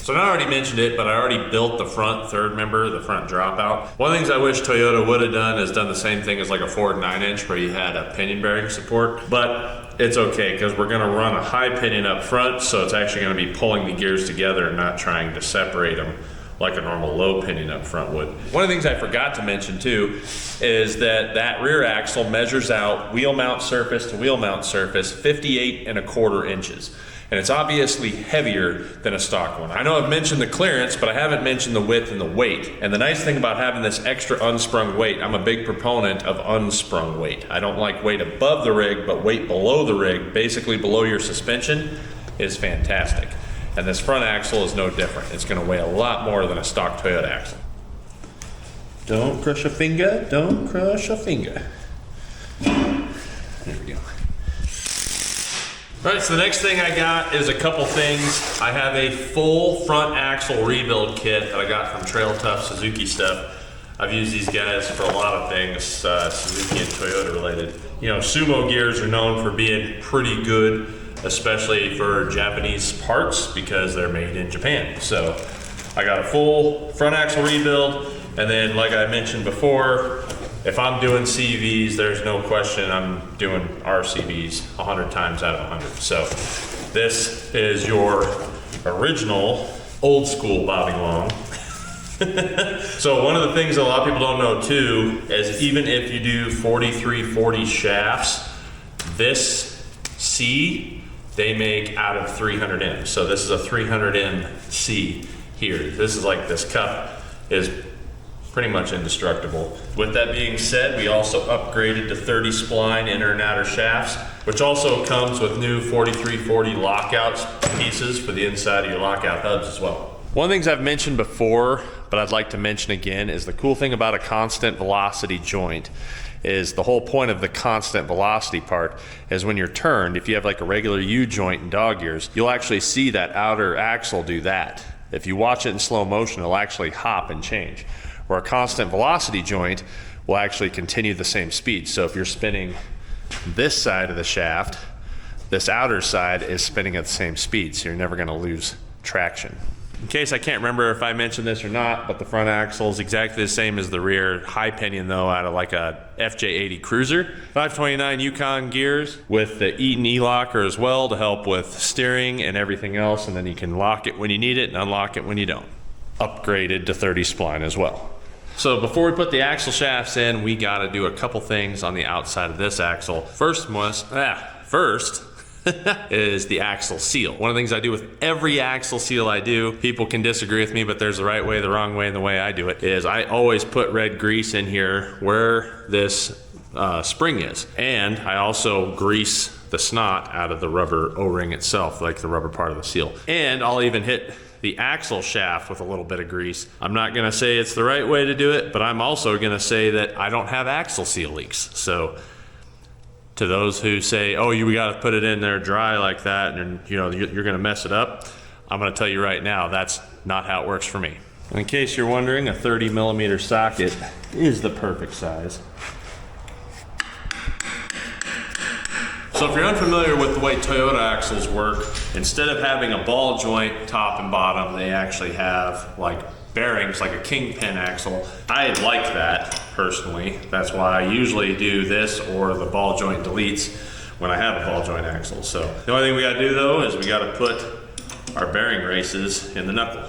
So I already mentioned it, but I already built the front third member, the front dropout. One of the things I wish Toyota would have done is done the same thing as like a Ford 9-inch where you had a pinion bearing support, but it's okay because we're gonna run a high pinion up front, so it's actually gonna be pulling the gears together and not trying to separate them like a normal low pinion up front would. One of the things I forgot to mention too is that rear axle measures out wheel mount surface to wheel mount surface 58¼ inches. And it's obviously heavier than a stock one. I know I've mentioned the clearance, but I haven't mentioned the width and the weight. And the nice thing about having this extra unsprung weight, I'm a big proponent of unsprung weight. I don't like weight above the rig, but weight below the rig, basically below your suspension, is fantastic. And this front axle is no different. It's gonna weigh a lot more than a stock Toyota axle. Don't crush a finger, don't crush a finger. There we go. All right, so the next thing I got is a couple things. I have a full front axle rebuild kit that I got from Trail Tough Suzuki stuff. I've used these guys for a lot of things, Suzuki and Toyota related. You know, sumo gears are known for being pretty good, especially for Japanese parts because they're made in Japan. So I got a full front axle rebuild, and then like I mentioned before, if I'm doing CVs, there's no question I'm doing RCVs 100 times out of 100. So this is your original old school bobbing long. So one of the things that a lot of people don't know too is even if you do 4340 shafts, this C they make out of 300M. So this is a 300M C here. This is like this cup is pretty much indestructible. With that being said, we also upgraded to 30 spline inner and outer shafts, which also comes with new 4340 lockouts pieces for the inside of your lockout hubs as well. One of the things I've mentioned before, but I'd like to mention again, is the cool thing about a constant velocity joint is the whole point of the constant velocity part is when you're turned, if you have like a regular U joint in dog ears, you'll actually see that outer axle do that. If you watch it in slow motion, it'll actually hop and change. Where a constant velocity joint will actually continue the same speed. So if you're spinning this side of the shaft, this outer side is spinning at the same speed, so you're never gonna lose traction. In case I can't remember if I mentioned this or not, but the front axle is exactly the same as the rear. High pinion though, out of like a FJ80 Cruiser. 529 Yukon gears with the Eaton E-locker as well to help with steering and everything else, and then you can lock it when you need it and unlock it when you don't. Upgraded to 30 spline as well. So before we put the axle shafts in, we gotta do a couple things on the outside of this axle. First is the axle seal. One of the things I do with every axle seal I do, people can disagree with me, but there's the right way, the wrong way, and the way I do it is I always put red grease in here where this spring is. And I also grease the snot out of the rubber O-ring itself, like the rubber part of the seal. And I'll even hit the axle shaft with a little bit of grease. I'm not gonna say it's the right way to do it, but I'm also gonna say that I don't have axle seal leaks. So to those who say, oh, we gotta put it in there dry like that and you're gonna mess it up, I'm gonna tell you right now, that's not how it works for me. In case you're wondering, a 30mm socket is the perfect size. So if you're unfamiliar with the way Toyota axles work, instead of having a ball joint top and bottom, they actually have like bearings, like a kingpin axle. I like that personally. That's why I usually do this or the ball joint deletes when I have a ball joint axle. So the only thing we gotta do though is we gotta put our bearing races in the knuckle.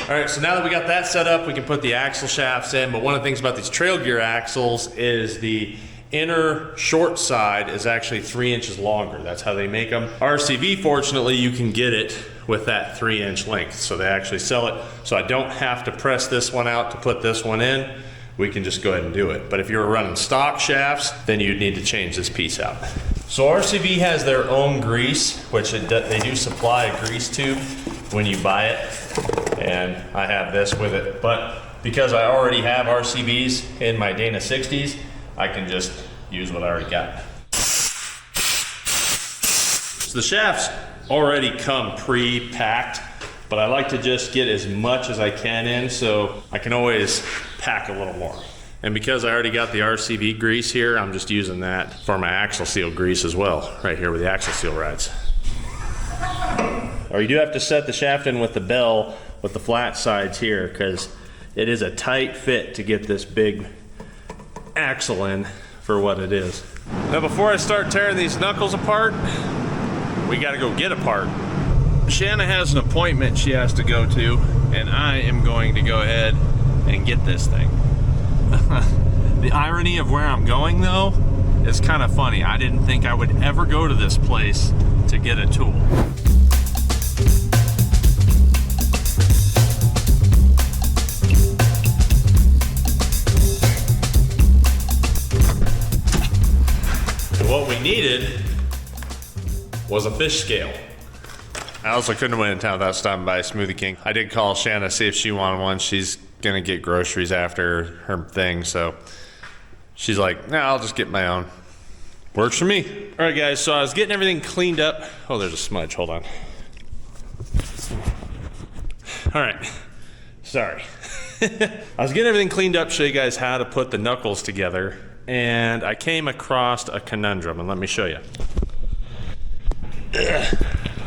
All right, so now that we got that set up, we can put the axle shafts in, but one of the things about these trail gear axles is the inner short side is actually 3 inches longer. That's how they make them. RCV, fortunately, you can get it with that 3-inch length. So they actually sell it. So I don't have to press this one out to put this one in. We can just go ahead and do it. But if you were running stock shafts, then you'd need to change this piece out. So RCV has their own grease, which they do supply a grease tube when you buy it. And I have this with it. But because I already have RCVs in my Dana 60s, I can just use what I already got. So the shafts already come pre-packed, but I like to just get as much as I can in so I can always pack a little more. And because I already got the RCV grease here, I'm just using that for my axle seal grease as well, right here where the axle seal rides. Or you do have to set the shaft in with the bell with the flat sides here, because it is a tight fit to get this big axle in for what it is. Now before I start tearing these knuckles apart, we gotta go get a part. Shanna has an appointment she has to go to, and I am going to go ahead and get this thing. The irony of where I'm going though is kind of funny. I didn't think I would ever go to this place to get a tool. What we needed was a fish scale. I also couldn't have went in town without stopping by Smoothie King. I did call Shanna to see if she wanted one. She's gonna get groceries after her thing, so she's like, nah, I'll just get my own. Works for me. All right, guys, so I was getting everything cleaned up. Oh, there's a smudge, hold on. All right, sorry. I was getting everything cleaned up, show you guys how to put the knuckles together, and I came across a conundrum, and let me show you.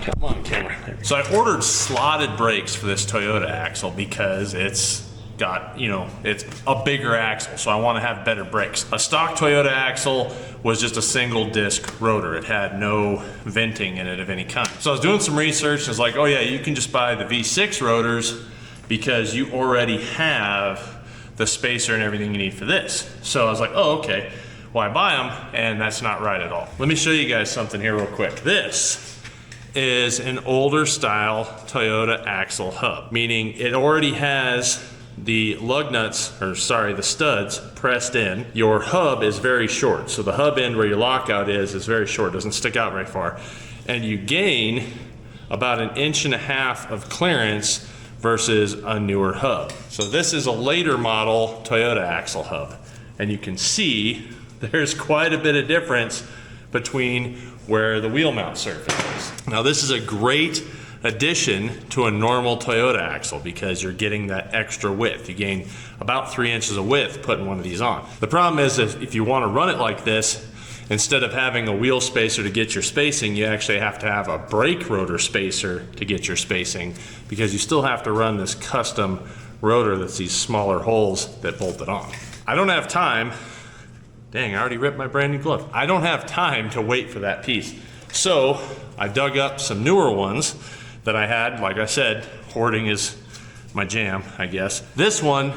Come on, camera. So I ordered slotted brakes for this Toyota axle because it's got, it's a bigger axle, so I want to have better brakes. A stock Toyota axle was just a single disc rotor. It had no venting in it of any kind. So I was doing some research and it's like, oh yeah, you can just buy the V6 rotors because you already have the spacer and everything you need for this. So I was like, oh, okay. Well, I buy them, and that's not right at all. Let me show you guys something here real quick. This is an older style Toyota axle hub, meaning it already has the lug nuts, the studs pressed in. Your hub is very short. So the hub end where your lockout is very short, doesn't stick out very far. And you gain about 1.5 inches of clearance versus a newer hub. So this is a later model Toyota axle hub. And you can see there's quite a bit of difference between where the wheel mount surface is. Now this is a great addition to a normal Toyota axle because you're getting that extra width. You gain about 3 inches of width putting one of these on. The problem is that if you want to run it like this, instead of having a wheel spacer to get your spacing, you actually have to have a brake rotor spacer to get your spacing because you still have to run this custom rotor that's these smaller holes that bolt it on. I don't have time. Dang, I already ripped my brand new glove. I don't have time to wait for that piece. So I dug up some newer ones that I had. Like I said, hoarding is my jam, I guess. This one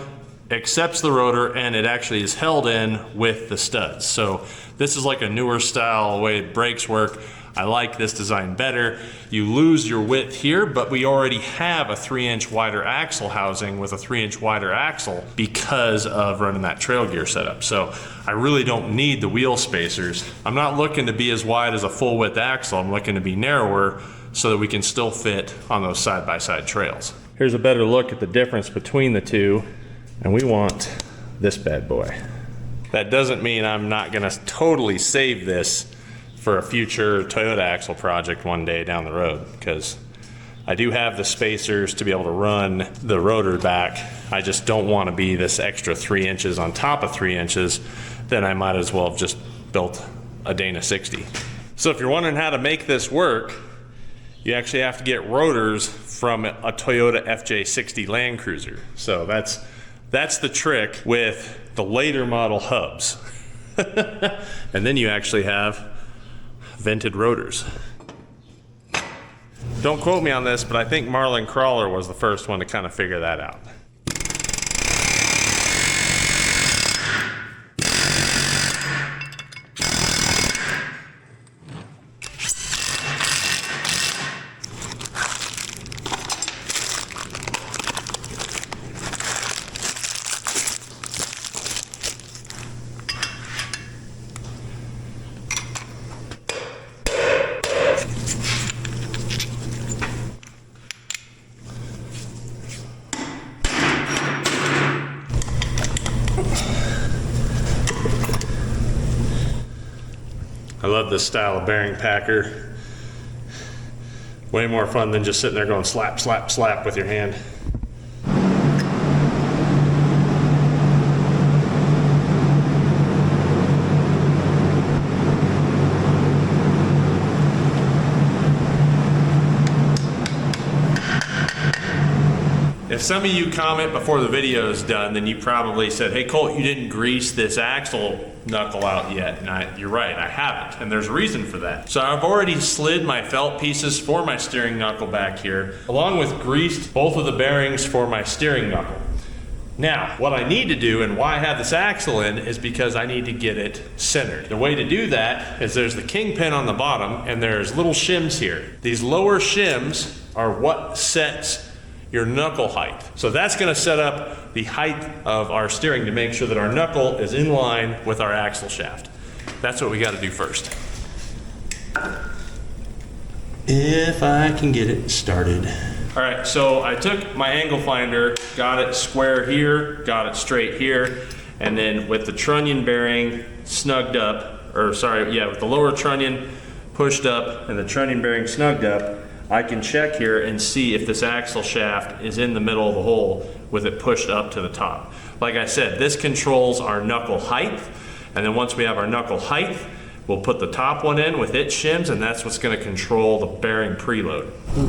accepts the rotor and it actually is held in with the studs. So this is like a newer style way brakes work. I like this design better. You lose your width here, but we already have a 3-inch wider axle housing with a 3-inch wider axle because of running that trail gear setup. So I really don't need the wheel spacers. I'm not looking to be as wide as a full width axle. I'm looking to be narrower so that we can still fit on those side-by-side trails. Here's a better look at the difference between the two, and we want this bad boy. That doesn't mean I'm not gonna totally save this for a future Toyota axle project one day down the road, because I do have the spacers to be able to run the rotor back. I just don't want to be this extra 3 inches on top of 3 inches. Then I might as well have just built a Dana 60. So if you're wondering how to make this work, you actually have to get rotors from a Toyota FJ60 Land Cruiser. So that's the trick with the later model hubs. And then you actually have vented rotors. Don't quote me on this, but I think Marlin Crawler was the first one to kind of figure that out. I love this style of bearing packer. Way more fun than just sitting there going slap, slap, slap with your hand. If some of you comment before the video is done, then you probably said, hey Colt, you didn't grease this axle knuckle out yet. And you're right, I haven't, and there's a reason for that. So I've already slid my felt pieces for my steering knuckle back here, along with greased both of the bearings for my steering knuckle. Now, what I need to do and why I have this axle in is because I need to get it centered. The way to do that is there's the kingpin on the bottom and there's little shims here. These lower shims are what sets your knuckle height. So that's gonna set up the height of our steering to make sure that our knuckle is in line with our axle shaft. That's what we gotta do first. If I can get it started. All right, so I took my angle finder, got it square here, got it straight here, and then with the trunnion bearing snugged up, or sorry, yeah, with the lower trunnion pushed up and the trunnion bearing snugged up, I can check here and see if this axle shaft is in the middle of the hole with it pushed up to the top. Like I said, this controls our knuckle height, and then once we have our knuckle height, we'll put the top one in with its shims, and that's what's gonna control the bearing preload. Put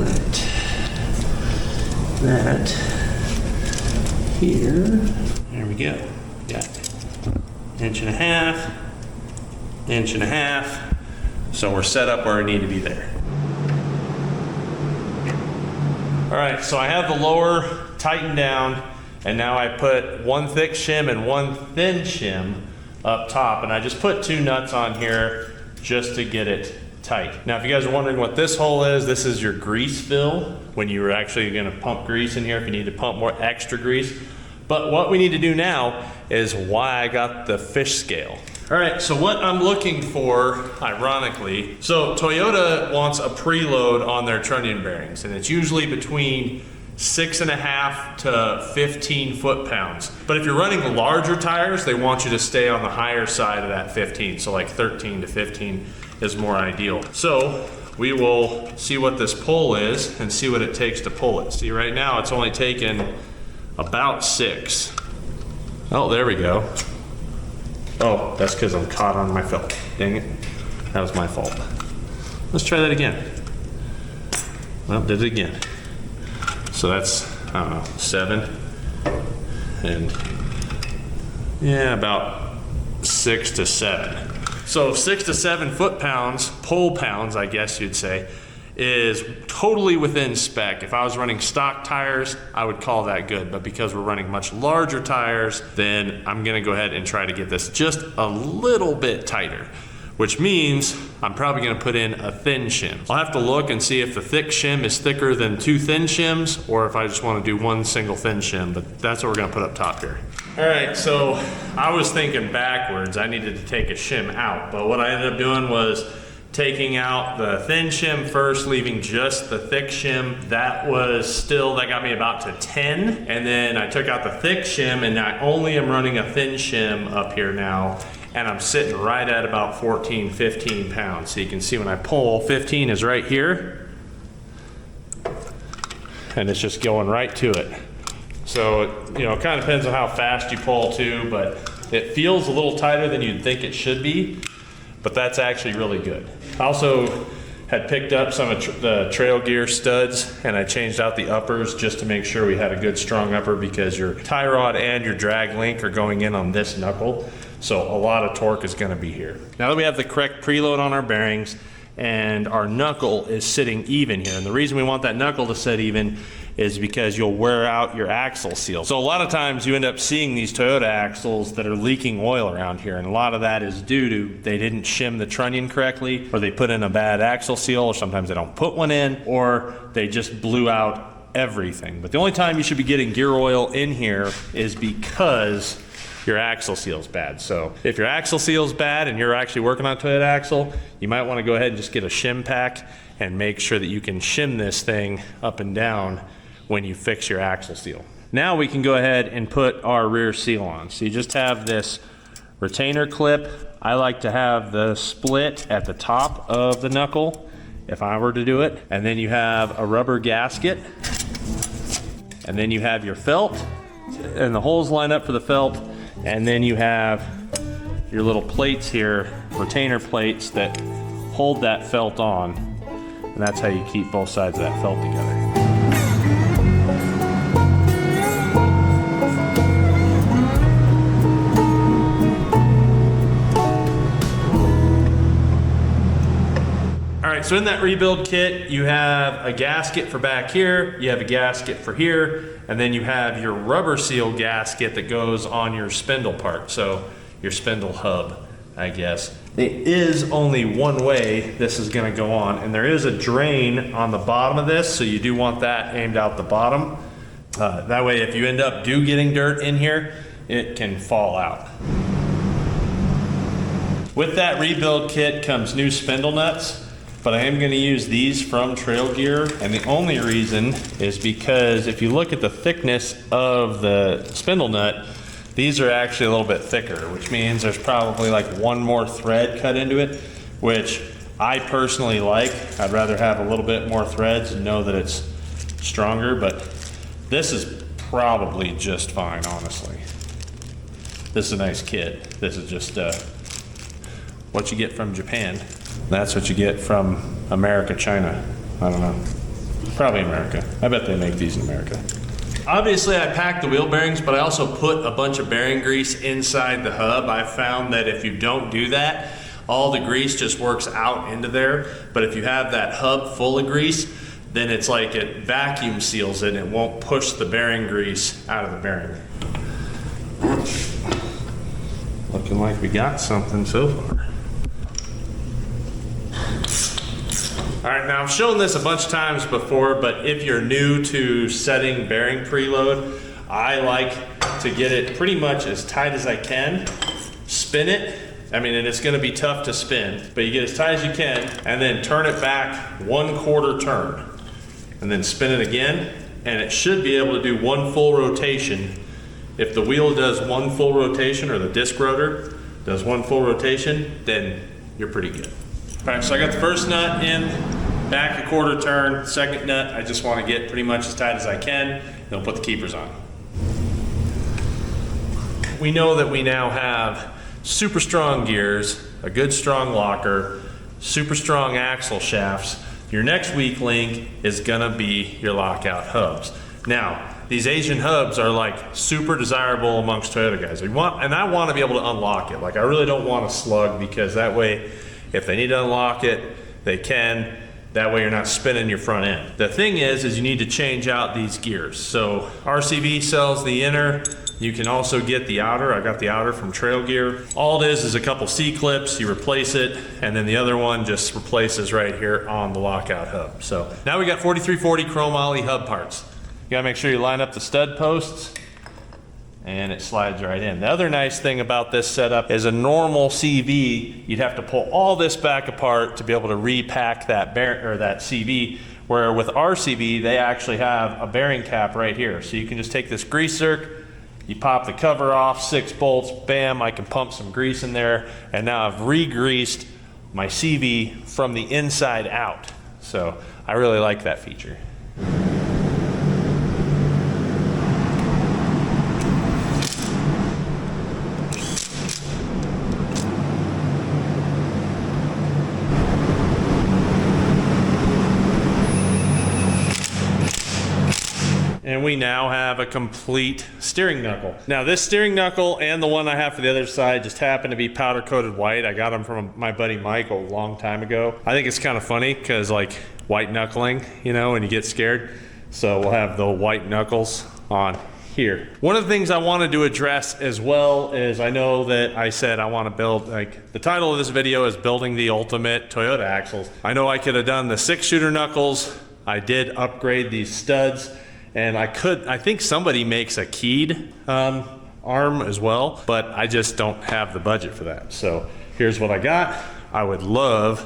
that here. There we go. Got 1.5 inches, 1.5 inches. So we're set up where we need to be there. All right, so I have the lower tightened down, and now I put one thick shim and one thin shim up top, and I just put 2 nuts on here just to get it tight. Now, if you guys are wondering what this hole is, this is your grease fill when you're actually gonna pump grease in here if you need to pump more extra grease. But what we need to do now is why I got the fish scale. All right, so what I'm looking for, ironically, so Toyota wants a preload on their trunnion bearings, and it's usually between 6.5 to 15 foot-pounds. But if you're running larger tires, they want you to stay on the higher side of that 15. So like 13 to 15 is more ideal. So we will see what this pull is and see what it takes to pull it. See, right now it's only taken about 6. Oh, there we go. Oh, that's because I'm caught on my felt. Dang it. That was my fault. Let's try that again. Well, did it again. So that's, I don't know, 7. And yeah, about 6 to 7. So 6 to 7 foot-pounds, pull pounds, I guess you'd say, is totally within spec. If I was running stock tires, I would call that good, but because we're running much larger tires, then I'm gonna go ahead and try to get this just a little bit tighter, which means I'm probably gonna put in a thin shim. I'll have to look and see if the thick shim is thicker than 2 thin shims, or if I just wanna do 1 single thin shim, but that's what we're gonna put up top here. All right, so I was thinking backwards. I needed to take a shim out, but what I ended up doing was taking out the thin shim first, leaving just the thick shim. That got me about to 10. And then I took out the thick shim, and I only am running a thin shim up here now. And I'm sitting right at about 14, 15 pounds. So you can see when I pull, 15 is right here. And it's just going right to it. So, it kind of depends on how fast you pull too, but it feels a little tighter than you'd think it should be. But that's actually really good. I also had picked up some of the trail gear studs, and I changed out the uppers just to make sure we had a good strong upper, because your tie rod and your drag link are going in on this knuckle. So a lot of torque is gonna be here. Now that we have the correct preload on our bearings and our knuckle is sitting even here, and the reason we want that knuckle to sit even is because you'll wear out your axle seal. So a lot of times you end up seeing these Toyota axles that are leaking oil around here, and a lot of that is due to they didn't shim the trunnion correctly, or they put in a bad axle seal, or sometimes they don't put one in, or they just blew out everything. But the only time you should be getting gear oil in here is because your axle seal's bad. So if your axle seal's bad and you're actually working on a Toyota axle, you might want to go ahead and just get a shim pack and make sure that you can shim this thing up and down when you fix your axle seal. Now we can go ahead and put our rear seal on. So you just have this retainer clip. I like to have the split at the top of the knuckle if I were to do it. And then you have a rubber gasket. And then you have your felt, and the holes line up for the felt. And then you have your little plates here, retainer plates that hold that felt on. And that's how you keep both sides of that felt together. So in that rebuild kit, you have a gasket for back here, you have a gasket for here, and then you have your rubber seal gasket that goes on your spindle part. So your spindle hub, I guess. There is only one way this is gonna go on, and there is a drain on the bottom of this, so you do want that aimed out the bottom. That way if you end up getting dirt in here, it can fall out. With that rebuild kit comes new spindle nuts. But I am gonna use these from Trail Gear, and the only reason is because if you look at the thickness of the spindle nut, these are actually a little bit thicker, which means there's probably like one more thread cut into it, which I personally like. I'd rather have a little bit more threads and know that it's stronger, but this is probably just fine, honestly. This is a nice kit. This is just what you get from Japan. That's what you get from America, China. I don't know. Probably America. I bet they make these in America. Obviously, I packed the wheel bearings, but I also put a bunch of bearing grease inside the hub. I found that if you don't do that, all the grease just works out into there. But if you have that hub full of grease, then it's like it vacuum seals it and it won't push the bearing grease out of the bearing. Looking like we got something so far. All right, now I've shown this a bunch of times before, but if you're new to setting bearing preload, I like to get it pretty much as tight as I can, spin it, I mean, and it's gonna be tough to spin, but you get as tight as you can, and then turn it back 1/4 turn. And then spin it again, and it should be able to do 1 full rotation. If the wheel does 1 full rotation, or the disc rotor does 1 full rotation, then you're pretty good. All right, so I got the first nut in, back 1/4 turn. Second nut, I just want to get pretty much as tight as I can, and then put the keepers on. We know that we now have super strong gears, a good strong locker, super strong axle shafts. Your next weak link is gonna be your lockout hubs. Now, these Asian hubs are like super desirable amongst Toyota guys. And I want to be able to unlock it. Like, I really don't want a slug, because that way, if they need to unlock it, they can. That way you're not spinning your front end. The thing is you need to change out these gears. So RCV sells the inner. You can also get the outer. I got the outer from Trail Gear. All it is a couple C-clips, you replace it, and then the other one just replaces right here on the lockout hub. So now we got 4340 chromoly hub parts. You gotta make sure you line up the stud posts, and it slides right in. The other nice thing about this setup is a normal CV, you'd have to pull all this back apart to be able to repack that that CV, where with RCV, they actually have a bearing cap right here. So you can just take this grease zerk, you pop the cover off, 6 bolts, bam, I can pump some grease in there, and now I've re-greased my CV from the inside out. So I really like that feature. And we now have a complete steering knuckle. Now this steering knuckle and the one I have for the other side just happen to be powder coated white. I got them from my buddy Mike a long time ago. I think it's kind of funny because, like, white knuckling, you know, when you get scared. So we'll have the white knuckles on here. One of the things I wanted to address as well is, I know that I said I want to build, like, the title of this video is building the ultimate Toyota axles. I know I could have done the 6-shooter knuckles. I did upgrade these studs. And I think somebody makes a keyed arm as well, but I just don't have the budget for that. So here's what I got. I would love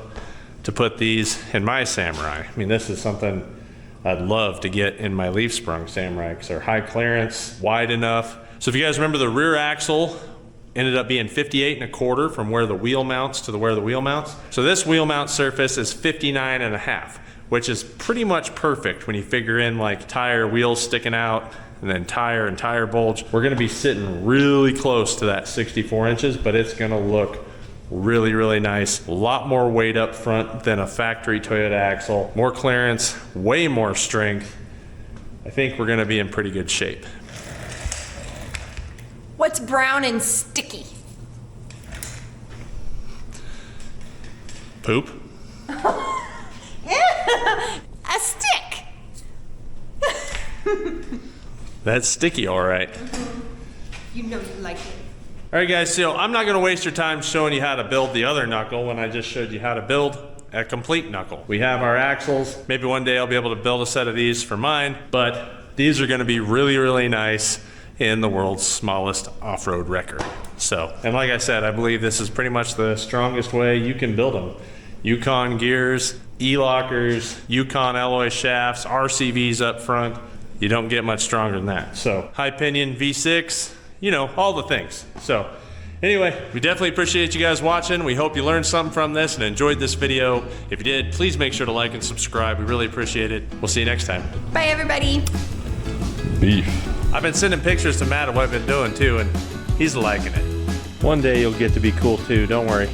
to put these in my Samurai. I mean, this is something I'd love to get in my leaf sprung Samurai, because they're high clearance, wide enough. So if you guys remember, the rear axle ended up being 58.25 from where the wheel mounts to where the wheel mounts. So this wheel mount surface is 59.5. Which is pretty much perfect when you figure in, like, tire wheels sticking out and then tire and tire bulge. We're gonna be sitting really close to that 64 inches, but it's gonna look really, really nice. A lot more weight up front than a factory Toyota axle. More clearance, way more strength. I think we're gonna be in pretty good shape. What's brown and sticky? Poop. A stick. That's sticky, all right. You know you like it. All right, guys, so I'm not gonna waste your time showing you how to build the other knuckle when I just showed you how to build a complete knuckle. We have our axles. Maybe one day I'll be able to build a set of these for mine, but these are gonna be really, really nice in the world's smallest off-road wrecker. So, and like I said, I believe this is pretty much the strongest way you can build them. Yukon gears, E-lockers, Yukon alloy shafts, RCVs up front. You don't get much stronger than that. So high pinion V6, you know, all the things. So anyway, we definitely appreciate you guys watching. We hope you learned something from this and enjoyed this video. If you did, please make sure to like and subscribe. We really appreciate it. We'll see you next time. Bye, everybody. Beef. I've been sending pictures to Matt of what I've been doing too, and he's liking it. One day you'll get to be cool too, don't worry.